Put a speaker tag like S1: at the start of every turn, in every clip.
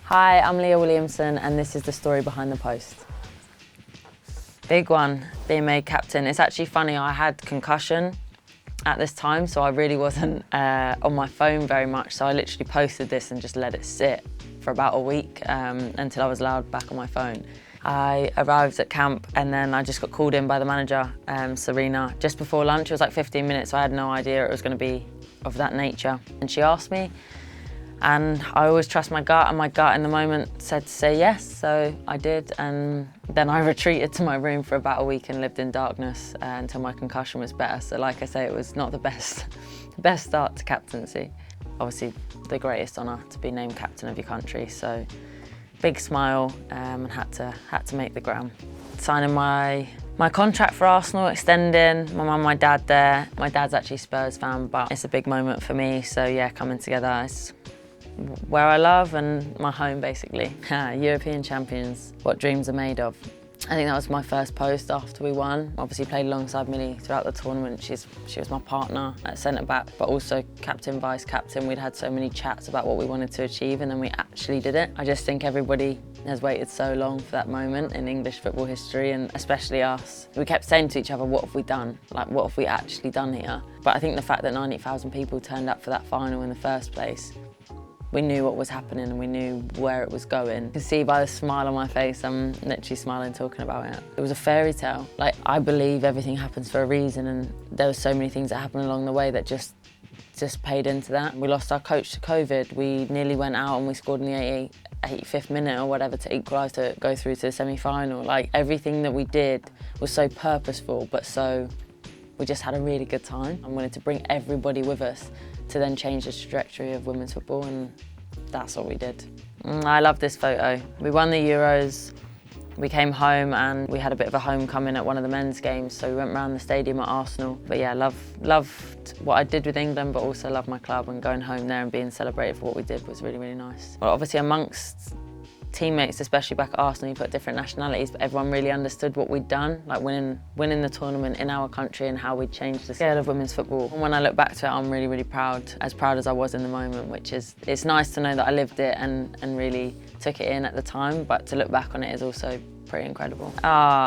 S1: Hi, I'm Leah Williamson and this is the story behind the post. Big one, being made captain. It's actually funny, I had concussion at this time, so I really wasn't on my phone very much, so I literally posted this and just let it sit for about a week until I was allowed back on my phone. I arrived at camp and then I just got called in by the manager, Serena, just before lunch. It was like 15 minutes, so I had no idea it was going to be of that nature. And she asked me, and I always trust my gut, and my gut in the moment said to say yes, so I did. And then I retreated to my room for about a week and lived in darkness until my concussion was better. So like I say, it was not the best start to captaincy. Obviously the greatest honour to be named captain of your country, so big smile and had to make the gram. Signing my contract for Arsenal, extending, my mum, my dad there. My dad's actually a Spurs fan, but it's a big moment for me, so yeah, coming together. It's where I love and my home, basically. European champions, what dreams are made of. I think that was my first post after we won. Obviously played alongside Millie throughout the tournament. She was my partner at centre-back, but also captain, vice-captain. We'd had so many chats about what we wanted to achieve, and then we actually did it. I just think everybody has waited so long for that moment in English football history, and especially us. We kept saying to each other, what have we done? Like, what have we actually done here? But I think the fact that 90,000 people turned up for that final in the first place, we knew what was happening and we knew where it was going. You can see by the smile on my face, I'm literally smiling talking about it. It was a fairy tale. Like, I believe everything happens for a reason, and there were so many things that happened along the way that just paid into that. We lost our coach to COVID. We nearly went out and we scored in the 85th minute or whatever to equalise to go through to the semi-final. Like, everything that we did was so purposeful, but we just had a really good time. I wanted to bring everybody with us to then change the trajectory of women's football, and that's what we did. I love this photo. We won the Euros, we came home and we had a bit of a homecoming at one of the men's games, so we went around the stadium at Arsenal. But yeah, loved what I did with England, but also loved my club, and going home there and being celebrated for what we did was really, really nice. Well, obviously amongst teammates, especially back at Arsenal, you've got different nationalities, but everyone really understood what we'd done, like winning the tournament in our country and how we'd changed the scale of women's football. And when I look back to it, I'm really, really proud as I was in the moment, which is, it's nice to know that I lived it and really took it in at the time, but to look back on it is also pretty incredible.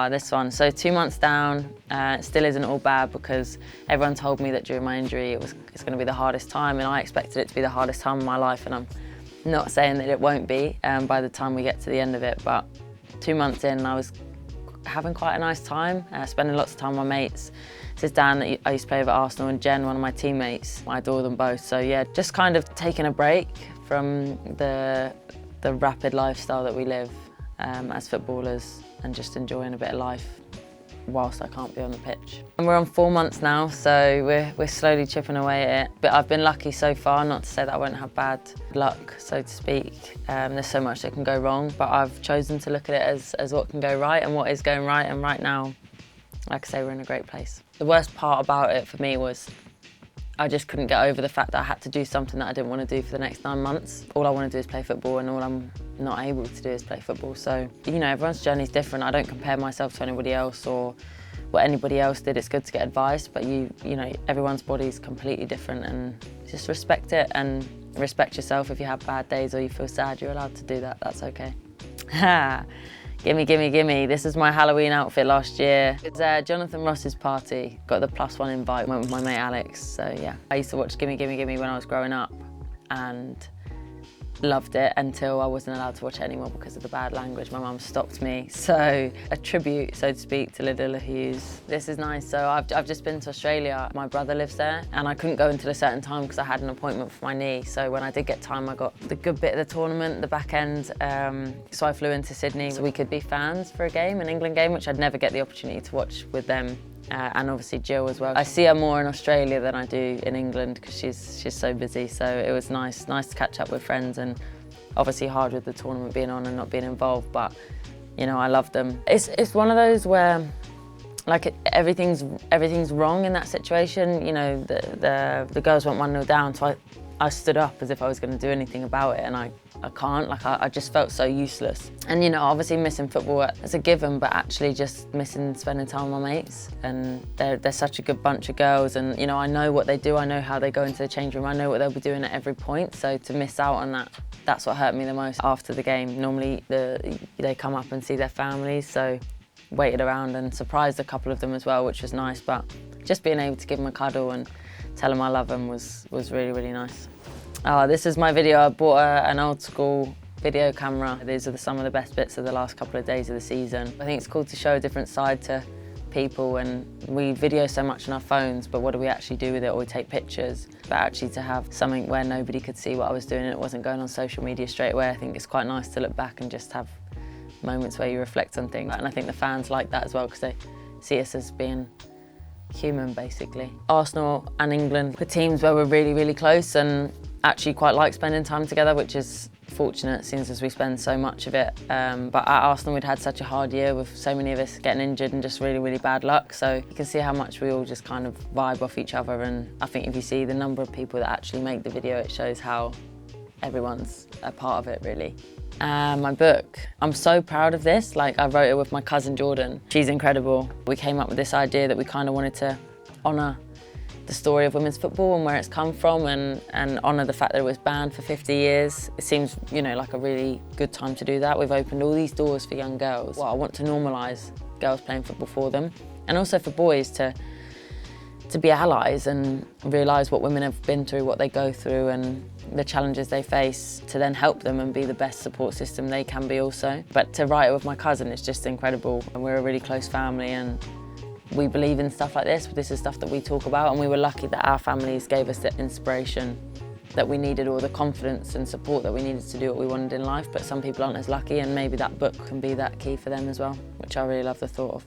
S1: This one. So 2 months down, it still isn't all bad, because everyone told me that during my injury it's going to be the hardest time, and I expected it to be the hardest time of my life, and I'm not saying that it won't be by the time we get to the end of it, but 2 months in, I was having quite a nice time, spending lots of time with my mates. This is Dan that I used to play with at Arsenal, and Jen, one of my teammates. I adore them both. So yeah, just kind of taking a break from the rapid lifestyle that we live as footballers, and just enjoying a bit of life whilst I can't be on the pitch. And we're on 4 months now, so we're slowly chipping away at it. But I've been lucky so far, not to say that I won't have bad luck, so to speak. There's so much that can go wrong, but I've chosen to look at it as what can go right and what is going right, and right now, like I say, we're in a great place. The worst part about it for me was I just couldn't get over the fact that I had to do something that I didn't want to do for the next 9 months. All I want to do is play football, and all I'm not able to do is play football. So, you know, everyone's journey is different. I don't compare myself to anybody else or what anybody else did. It's good to get advice, but you know, everyone's body is completely different, and just respect it and respect yourself. If you have bad days or you feel sad, you're allowed to do that. That's okay. Gimme, gimme, gimme. This is my Halloween outfit last year. It's Jonathan Ross's party. Got the +1 invite, went with my mate Alex, so yeah. I used to watch Gimme, Gimme, Gimme when I was growing up, and loved it until I wasn't allowed to watch it anymore because of the bad language. My mum stopped me. So a tribute, so to speak, to Lydia Hughes. This is nice. So I've just been to Australia. My brother lives there, and I couldn't go until a certain time because I had an appointment for my knee. So when I did get time, I got the good bit of the tournament, the back end. So I flew into Sydney so we could be fans for a game, an England game, which I'd never get the opportunity to watch with them. And obviously Jill as well. I see her more in Australia than I do in England because she's so busy. So it was nice to catch up with friends, and obviously hard with the tournament being on and not being involved. But you know, I love them. It's one of those where like everything's wrong in that situation. You know, the girls went 1-0 down, so I stood up as if I was going to do anything about it, and I can't. Like I just felt so useless. And you know, obviously missing football as a given, but actually just missing spending time with my mates. And they're such a good bunch of girls, and you know, I know what they do. I know how they go into the change room. I know what they'll be doing at every point. So to miss out on That's what hurt me the most after the game. Normally they come up and see their families, so waited around and surprised a couple of them as well, which was nice. But just being able to give them a cuddle and tell them I love them was really, really nice. This is my video. I bought an old school video camera. These are some of the best bits of the last couple of days of the season. I think it's cool to show a different side to people, and we video so much on our phones, but what do we actually do with it? Or we take pictures. But actually to have something where nobody could see what I was doing and it wasn't going on social media straight away, I think it's quite nice to look back and just have moments where you reflect on things. And I think the fans like that as well, because they see us as being human, basically. Arsenal and England were teams where we're really, really close and actually quite like spending time together, which is fortunate since as we spend so much of it. But at Arsenal we'd had such a hard year with so many of us getting injured and just really, really bad luck. So you can see how much we all just kind of vibe off each other. And I think if you see the number of people that actually make the video, it shows how everyone's a part of it, really. My book, I'm so proud of this. Like, I wrote it with my cousin Jordan. She's incredible. We came up with this idea that we kind of wanted to honour the story of women's football and where it's come from, and honour the fact that it was banned for 50 years. It seems, you know, like a really good time to do that. We've opened all these doors for young girls. Well, I want to normalise girls playing football for them, and also for boys to be allies and realise what women have been through, what they go through and the challenges they face, to then help them and be the best support system they can be also. But to write it with my cousin is just incredible, and we're a really close family and we believe in stuff like this. This is stuff that we talk about, and we were lucky that our families gave us the inspiration that we needed, or the confidence and support that we needed to do what we wanted in life. But some people aren't as lucky, and maybe that book can be that key for them as well, which I really love the thought of.